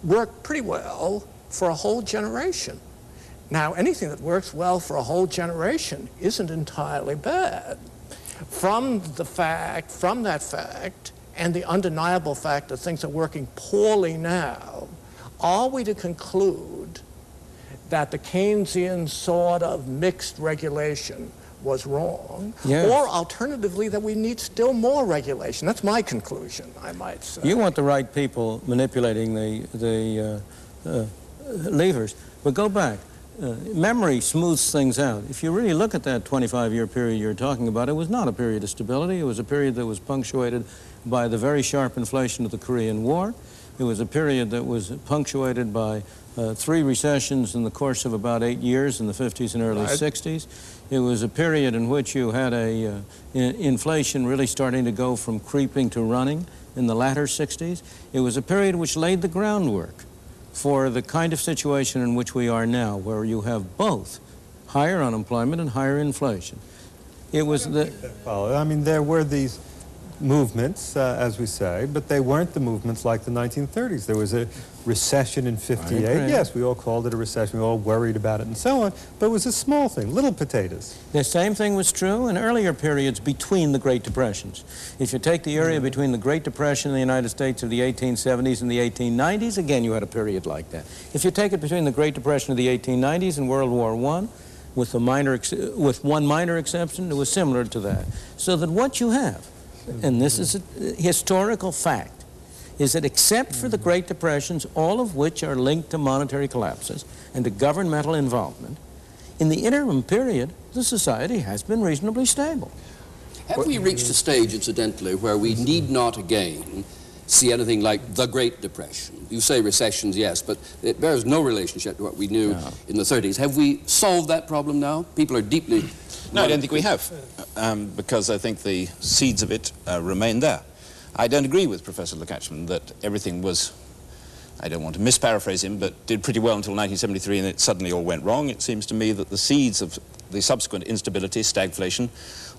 worked pretty well for a whole generation. Now, anything that works well for a whole generation isn't entirely bad. From that fact, and the undeniable fact that things are working poorly now, are we to conclude that the Keynesian sort of mixed regulation was wrong, yes, or alternatively that we need still more regulation? That's my conclusion, I might say. You want the right people manipulating the levers, but go back. Memory smooths things out. If you really look at that 25-year period you're talking about, it was not a period of stability. It was a period that was punctuated by the very sharp inflation of the Korean War. It was a period that was punctuated by 3 recessions in the course of about 8 years in the 50s and early 60s. It was a period in which you had inflation really starting to go from creeping to running in the latter 60s. It was a period which laid the groundwork for the kind of situation in which we are now, where you have both higher unemployment and higher inflation. It was the... I mean, there were these movements, as we say, but they weren't the movements like the 1930s. There was a recession in '58. Yes, we all called it a recession. We all worried about it and so on, but it was a small thing, little potatoes. The same thing was true in earlier periods between the Great Depressions. If you take the area between the Great Depression in the United States of the 1870s and the 1890s, again, you had a period like that. If you take it between the Great Depression of the 1890s and World War I, with one minor exception, it was similar to that. So that what you have, and this is a historical fact, is that except for the Great Depressions, all of which are linked to monetary collapses and to governmental involvement, in the interim period, the society has been reasonably stable. Have we reached a stage, incidentally, where we need not again see anything like the Great Depression? You say recessions, yes, but it bears no relationship to what we knew in the 30s. Have we solved that problem now? People are deeply... No, I don't think we have, because I think the seeds of it remain there. I don't agree with Professor Lukács that everything was, I don't want to misparaphrase him, but did pretty well until 1973 and it suddenly all went wrong. It seems to me that the seeds of the subsequent instability, stagflation,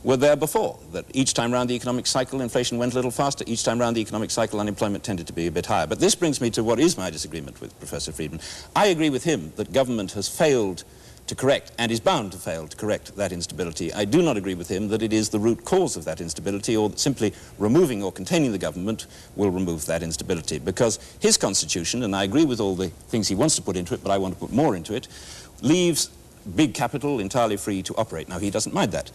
were there before, that each time round the economic cycle, inflation went a little faster. Each time round the economic cycle, unemployment tended to be a bit higher. But this brings me to what is my disagreement with Professor Friedman. I agree with him that government has failed to correct, and is bound to fail to correct, that instability. I do not agree with him that it is the root cause of that instability, or that simply removing or containing the government will remove that instability. Because his constitution, and I agree with all the things he wants to put into it, but I want to put more into it, leaves big capital entirely free to operate. Now, he doesn't mind that.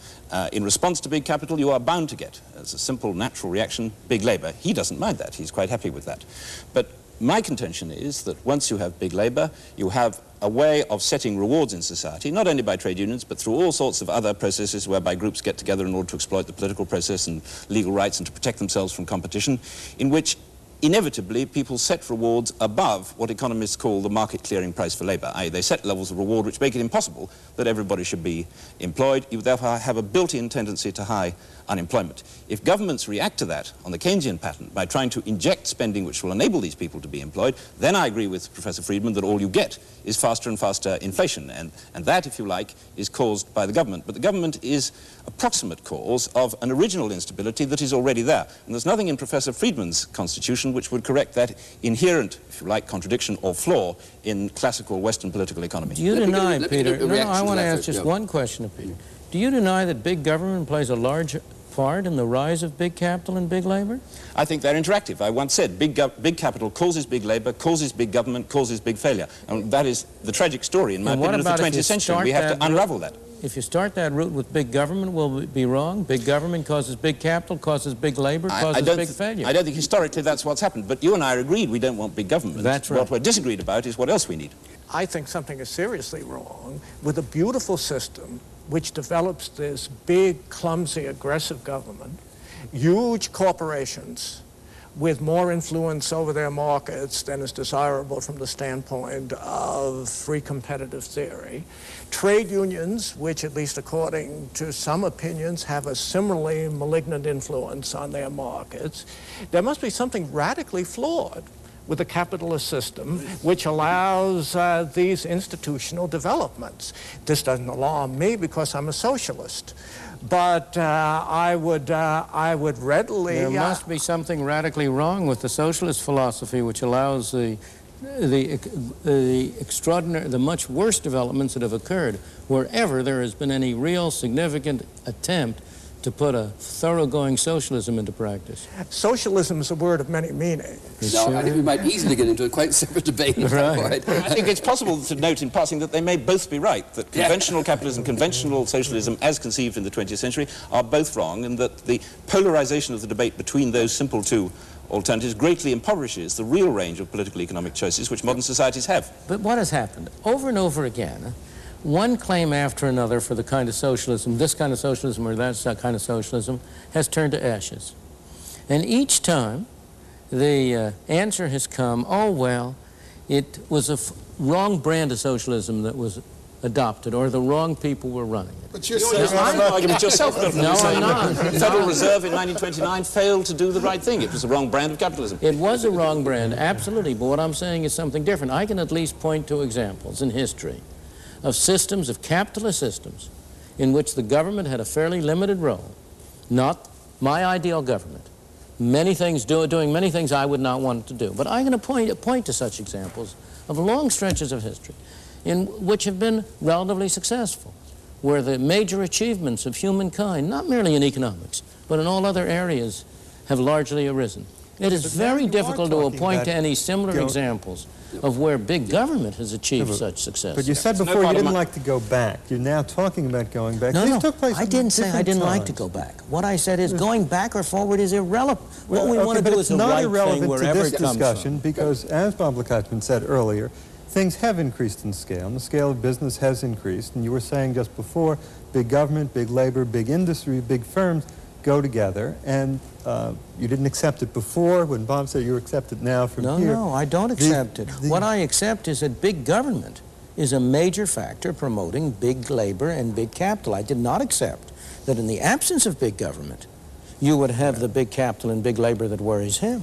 In response to big capital, you are bound to get, as a simple natural reaction, big labor. He doesn't mind that. He's quite happy with that. But my contention is that once you have big labor, you have a way of setting rewards in society, not only by trade unions, but through all sorts of other processes whereby groups get together in order to exploit the political process and legal rights and to protect themselves from competition, in which inevitably people set rewards above what economists call the market clearing price for labor, i.e. they set levels of reward which make it impossible that everybody should be employed. You therefore have a built-in tendency to high unemployment. If governments react to that on the Keynesian pattern by trying to inject spending which will enable these people to be employed, then I agree with Professor Friedman that all you get is faster and faster inflation, and that, if you like, is caused by the government. But the government is a proximate cause of an original instability that is already there. And there's nothing in Professor Friedman's constitution which would correct that inherent, if you like, contradiction or flaw in classical Western political economy. Do you deny, Peter, no, I want to ask just one question of Peter. Do you deny that big government plays a large part in the rise of big capital and big labor? I think they're interactive. I once said big capital causes big labor, causes big government, causes big failure. And that is the tragic story, in my opinion, of the 20th century. We have to unravel that. If you start that route with big government, will it be wrong? Big government causes big capital, causes big labor, causes big failure. I don't think historically that's what's happened. But you and I are agreed we don't want big government. That's right. What we're disagreed about is what else we need. I think something is seriously wrong with a beautiful system which develops this big, clumsy, aggressive government, huge corporations with more influence over their markets than is desirable from the standpoint of free competitive theory, trade unions, which at least according to some opinions have a similarly malignant influence on their markets. There must be something radically flawed with a capitalist system which allows these institutional developments. This doesn't alarm me because I'm a socialist, but I would readily... There must be something radically wrong with the socialist philosophy which allows the the much worse developments that have occurred wherever there has been any real significant attempt to put a thoroughgoing socialism into practice. Socialism is a word of many meanings. No, I think we might easily get into a quite separate debate. Right. I think it's possible to note in passing that they may both be right, that conventional capitalism, conventional socialism as conceived in the 20th century are both wrong, and that the polarization of the debate between those simple two alternatives greatly impoverishes the real range of political economic choices which modern societies have. But what has happened? Over and over again, one claim after another for the kind of socialism, this kind of socialism or that kind of socialism, has turned to ashes. And each time, the answer has come, oh, well, it was a wrong brand of socialism that was adopted, or the wrong people were running it. But you're saying an argument yourself, Milton. No, I'm not. The Federal Reserve in 1929 failed to do the right thing. It was the wrong brand of capitalism. It was a wrong brand, absolutely, but what I'm saying is something different. I can at least point to examples in history of systems, of capitalist systems, in which the government had a fairly limited role, not my ideal government, many things doing many things I would not want it to do. But I'm going to point to such examples of long stretches of history in which have been relatively successful, where the major achievements of humankind, not merely in economics, but in all other areas, have largely arisen. It is very difficult to point to any similar examples of where big government has achieved such success. But you said before you didn't like to go back. You're now talking about going back. No, These no, took place I didn't say I didn't like to go back. What I said is going back or forward is irrelevant. What we want to do is the right thing wherever it comes from. Because, as Bob Lukacsman said earlier, things have increased in scale, and the scale of business has increased. And you were saying just before, big government, big labor, big industry, big firms go together, and you didn't accept it before. When Bob said you accept it now from here. No, I don't accept it. What I accept is that big government is a major factor promoting big labor and big capital. I did not accept that in the absence of big government, you would have the big capital and big labor that worries him.